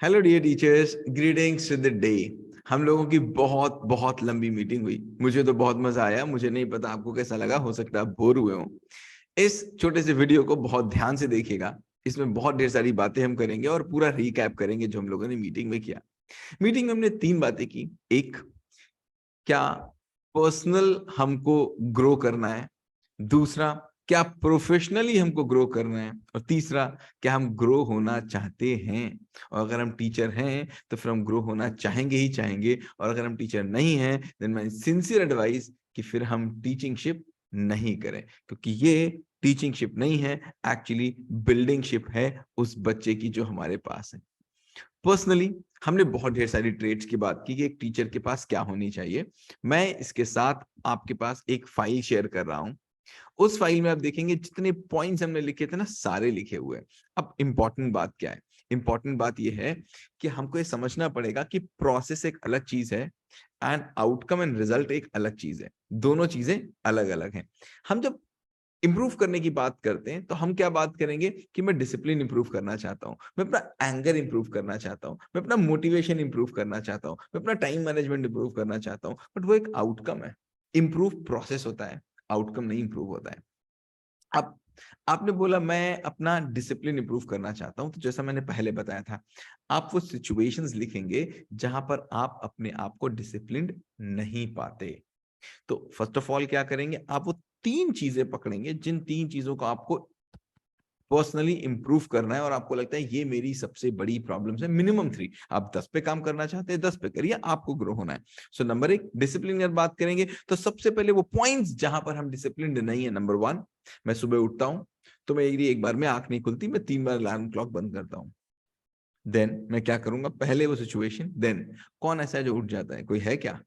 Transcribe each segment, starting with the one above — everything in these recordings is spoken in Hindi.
Hello dear teachers, greetings to the day. हम लोगों की बहुत बहुत लंबी मीटिंग हुई। मुझे तो बहुत मजा आया। मुझे नहीं पता आपको कैसा लगा, हो सकता है आप बोर हुए हो। इस छोटे से वीडियो को बहुत ध्यान से देखिएगा। इसमें बहुत ढेर सारी बातें हम करेंगे और पूरा रिकैप करेंगे जो हम लोगों ने मीटिंग में किया। मीटिंग में हमने 3 बातें की। एक, क्या पर्सनल हमको ग्रो करना है। दूसरा, क्या प्रोफेशनली हमको ग्रो करना है। और तीसरा, क्या हम ग्रो होना चाहते हैं। और अगर हम टीचर हैं तो फिर हम ग्रो होना चाहेंगे ही चाहेंगे। और अगर हम टीचर नहीं हैं देन माय सिंसियर एडवाइस कि फिर हम टीचिंगशिप नहीं करें, क्योंकि ये टीचिंगशिप नहीं है, एक्चुअली बिल्डिंगशिप है उस बच्चे की जो हमारे पास है। पर्सनली हमने बहुत ढेर सारी ट्रेड्स की बात की कि एक टीचर के पास क्या होनी चाहिए। मैं इसके साथ आपके पास एक फाइल शेयर कर रहा हूं। उस फाइल में आप देखेंगे जितने पॉइंट्स हमने लिखे थे ना, सारे लिखे हुए हैं। अब इंपॉर्टेंट बात क्या है? इंपॉर्टेंट बात यह है कि हमको ये समझना पड़ेगा कि प्रोसेस एक अलग चीज है एंड आउटकम एंड रिजल्ट एक अलग चीज है। दोनों चीजें अलग अलग हैं। हम जब इंप्रूव करने की बात करते हैं तो हम क्या बात करेंगे कि मैं डिसिप्लिन इंप्रूव करना चाहता हूं, मैं अपना एंगर इंप्रूव करना चाहता हूं, मैं अपना मोटिवेशन इंप्रूव करना चाहता हूं, मैं अपना टाइम मैनेजमेंट इंप्रूव करना चाहता हूं। बट वो एक आउटकम है। इंप्रूव प्रोसेस होता है, आउटकम नहीं इंप्रूव होता है। अब आपने बोला मैं अपना डिसिप्लिन इंप्रूव करना चाहता हूं, तो जैसा मैंने पहले बताया था, आप वो सिचुएशंस लिखेंगे जहां पर आप अपने आप को डिसिप्लिन्ड नहीं पाते। तो फर्स्ट ऑफ ऑल क्या करेंगे, आप वो 3 चीजें पकड़ेंगे जिन 3 चीजों को आपको पर्सनली इंप्रूव करना है और आपको लगता है ये मेरी सबसे बड़ी प्रॉब्लम्स है। मिनिमम 3। आप 10 पे काम करना चाहते हैं, 10 पे करिए, आपको ग्रो होना है। सो नंबर 1, डिसिप्लिन की बात करेंगे तो सबसे पहले वो पॉइंट्स जहां पर हम डिसिप्लिन नहीं है। नंबर 1, मैं सुबह उठता हूं तो मेरी एक बार में आंख नहीं खुलती, मैं 3 बार अलार्म क्लॉक बंद करता हूं। देन मैं क्या करूंगा, पहले वो सिचुएशन, देन कौन ऐसा है जो उठ जाता है, कोई है क्या,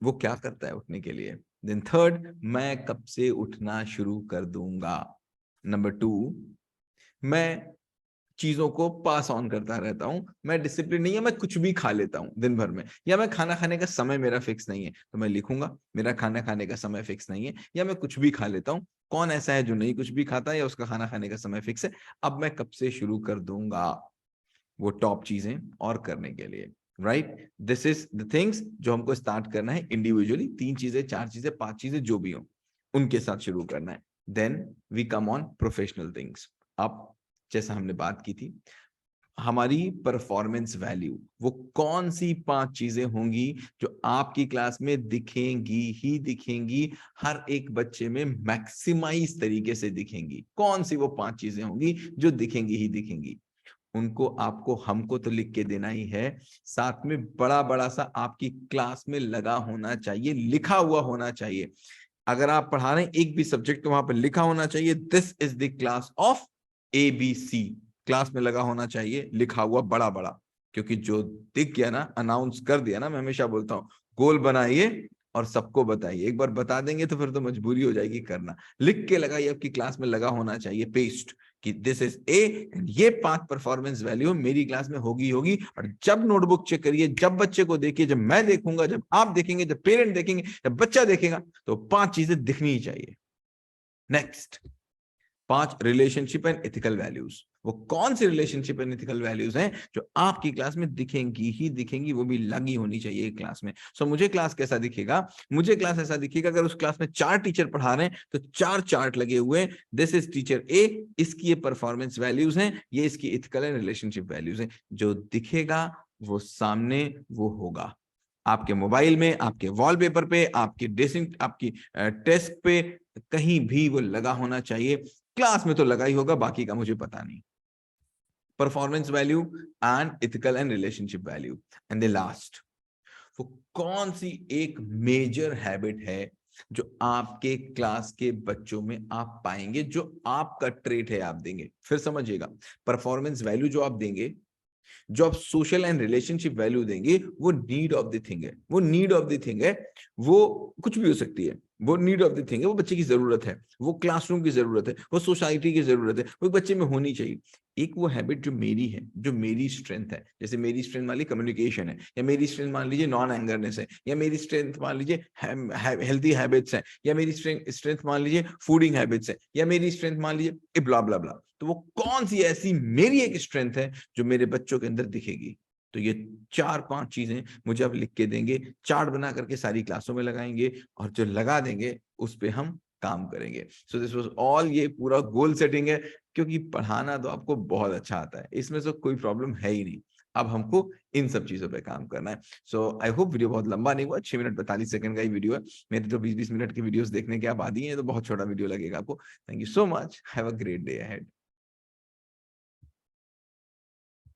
वो क्या करता है उठने के लिए। देन थर्ड, मैं कब से उठना शुरू कर दूंगा। नंबर 2, मैं चीजों को पास ऑन करता रहता हूं। मैं डिसिप्लिन नहीं है, मैं कुछ भी खा लेता हूं दिन भर में, या मैं खाना खाने का समय मेरा फिक्स नहीं है तो मैं लिखूंगा मेरा खाना खाने का समय फिक्स नहीं है, या मैं कुछ भी खा लेता हूं। कौन ऐसा है जो नहीं कुछ भी खाता है या उसका खाना खाने का समय फिक्स है। अब मैं कब से शुरू कर दूंगा वो टॉप चीजें और करने के लिए। Right, this is the things जो हमको स्टार्ट करना है इंडिविजुअली। 3 चीजें, 4 चीजें, 5 चीजें जो भी हो उनके साथ शुरू करना है। Then we come on professional things. अब जैसा हमने बात की थी, हमारी परफॉर्मेंस वैल्यू, वो कौन सी 5 चीजें होंगी जो आपकी क्लास में दिखेंगी ही दिखेंगी, हर एक बच्चे में मैक्सिमाइज तरीके से दिखेंगी। कौन सी वो 5 चीजें होंगी जो दिखेंगी ही दिखेंगी, उनको आपको हमको तो लिख के देना ही है। साथ में बड़ा बड़ा सा आपकी क्लास में लगा होना चाहिए, लिखा हुआ होना चाहिए। अगर आप पढ़ा रहे हैं एक भी सब्जेक्ट तो वहां पर लिखा होना चाहिए, this is the class of ABC। Class में लगा होना चाहिए, लिखा हुआ बड़ा बड़ा। क्योंकि जो दिख गया ना, अनाउंस कर दिया ना, मैं हमेशा बोलता हूं गोल बनाइए और सबको बताइए। एक बार बता देंगे तो फिर तो मजबूरी हो जाएगी करना। लिख के लगाइए, आपकी क्लास में लगा होना चाहिए पेस्ट कि दिस इज ए, ये 5 परफॉर्मेंस वैल्यू मेरी क्लास में होगी होगी। और जब नोटबुक चेक करिए, जब बच्चे को देखिए, जब मैं देखूंगा, जब आप देखेंगे, जब पेरेंट देखेंगे, जब बच्चा देखेगा, तो 5 चीजें दिखनी ही चाहिए। Next, 5 relationship and ethical values. वो कौन सी रिलेशनशिप एंड एथिकल वैल्यूज हैं जो आपकी क्लास में दिखेंगी ही दिखेंगी, वो भी लगी होनी चाहिए क्लास में। सो मुझे क्लास कैसा दिखेगा, मुझे क्लास ऐसा दिखेगा अगर उस क्लास में 4 टीचर पढ़ा रहे हैं तो 4 चार्ट लगे हुए हैं। दिस इज टीचर ए, इसकी ये परफॉर्मेंस वैल्यूज हैं, ये इसकी एथिकल एंड रिलेशनशिप वैल्यूज हैं। जो दिखेगा वो सामने वो होगा, आपके मोबाइल में, आपके वॉलपेपर पे, आपकी ड्रेसिंग, आपकी डेस्क पे, कहीं भी वो लगा होना चाहिए। क्लास में तो लगा ही होगा, बाकी का मुझे पता नहीं। Performance value and ethical and relationship value. And the last, वो कौन सी एक मेजर हैबिट है जो आपके क्लास के बच्चों में आप पाएंगे, जो आपका ट्रेट है आप देंगे। फिर समझिएगा, परफॉर्मेंस वैल्यू जो आप देंगे, जो आप सोशल एंड रिलेशनशिप वैल्यू देंगे, वो नीड ऑफ द थिंग है। वो नीड ऑफ द थिंग है, वो कुछ भी हो सकती है। वो नीड ऑफ द थिंग है, वो बच्चे की जरूरत है, वो क्लासरूम की जरूरत है, वो सोसाइटी की जरूरत है, वो बच्चे में होनी चाहिए। एक वो हैबिट जो मेरी है, जो मेरी स्ट्रेंथ है, जैसे मेरी स्ट्रेंथ मान लीजिए कम्युनिकेशन है, या मेरी स्ट्रेंथ मान लीजिए नॉन एंगरनेस है, या मेरी स्ट्रेंथ मान लीजिए हेल्थी हैबिट्स है, या मेरी स्ट्रेंथ मान लीजिए फूडिंग हैबिट्स है, या मेरी स्ट्रेंथ मान लीजिए ब्ला ब्ला ब्ला। तो वो कौन सी ऐसी मेरी एक स्ट्रेंथ है जो मेरे बच्चों के अंदर दिखेगी? तो ये 4-5 चीजें मुझे आप लिख के देंगे, चार्ट बना करके सारी क्लासों में लगाएंगे, और जो लगा देंगे उस पे हम काम करेंगे। सो दिस वाज ऑल, ये पूरा गोल सेटिंग है, क्योंकि पढ़ाना तो आपको बहुत अच्छा आता है, इसमें से कोई प्रॉब्लम है ही नहीं। अब हमको इन सब चीजों पे काम करना है। सो आई होप वीडियो बहुत लंबा नहीं हुआ, 6 मिनट 45 सेकंड का ही वीडियो है। मेरे तो 20-20 मिनट की वीडियोस देखने के आप आदी हैं, तो बहुत छोटा वीडियो लगेगा आपको। Thank you so much, have a great day ahead.